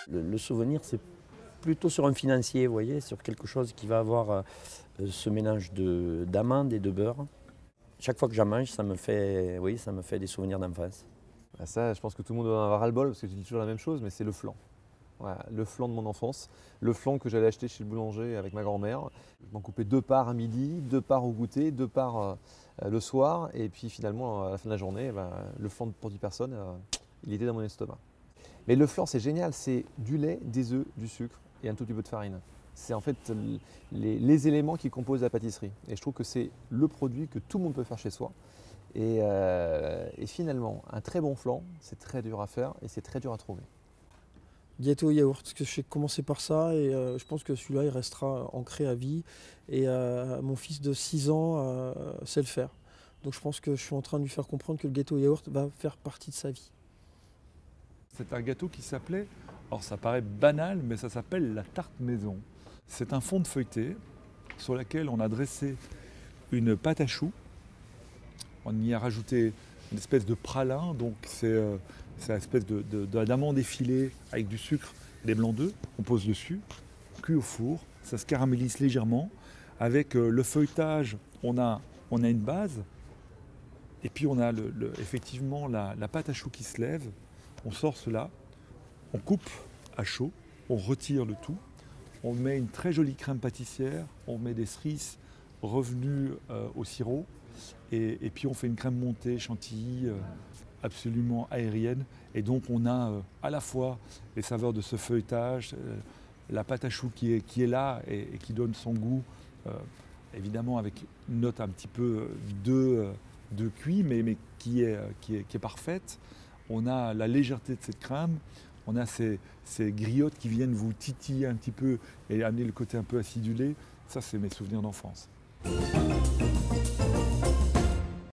Le souvenir, c'est plutôt sur un financier, vous voyez, sur quelque chose qui va avoir ce mélange d'amande et de beurre. Chaque fois que j'en mange, ça me fait, oui, ça me fait des souvenirs d'enfance. Bah ça, je pense que tout le monde doit en avoir ras-le-bol parce que je dis toujours la même chose, mais c'est le flan. Voilà, le flan de mon enfance, le flan que j'allais acheter chez le boulanger avec ma grand-mère. Je m'en coupais 2 parts à midi, 2 parts au goûter, 2 parts le soir, et puis finalement, à la fin de la journée, le flan pour 10 personnes, il était dans mon estomac. Mais le flan, c'est génial, c'est du lait, des œufs, du sucre et un tout petit peu de farine. C'est en fait les éléments qui composent la pâtisserie. Et je trouve que c'est le produit que tout le monde peut faire chez soi. Et finalement, un très bon flan, c'est très dur à faire et c'est très dur à trouver. Gâteau au yaourt, parce que j'ai commencé par ça et je pense que celui-là il restera ancré à vie. Et mon fils de 6 ans sait le faire. Donc je pense que je suis en train de lui faire comprendre que le gâteau au yaourt va faire partie de sa vie. C'est un gâteau qui s'appelait, alors ça paraît banal, mais ça s'appelle la tarte maison. C'est un fond de feuilleté sur lequel on a dressé une pâte à choux. On y a rajouté une espèce de pralin, donc c'est une espèce d'amande effilée avec du sucre et des blancs d'œufs. On pose dessus, cuit au four, ça se caramélise légèrement. Avec le feuilletage, on a une base, et puis on a effectivement la pâte à choux qui se lève. On sort cela, on coupe à chaud, on retire le tout, on met une très jolie crème pâtissière, on met des cerises revenues au sirop, et puis on fait une crème montée chantilly absolument aérienne. Et donc on a à la fois les saveurs de ce feuilletage, la pâte à choux qui est là et qui donne son goût, évidemment avec une note un petit peu de cuit, mais qui est parfaite. On a la légèreté de cette crème, on a ces griottes qui viennent vous titiller un petit peu et amener le côté un peu acidulé. Ça, c'est mes souvenirs d'enfance.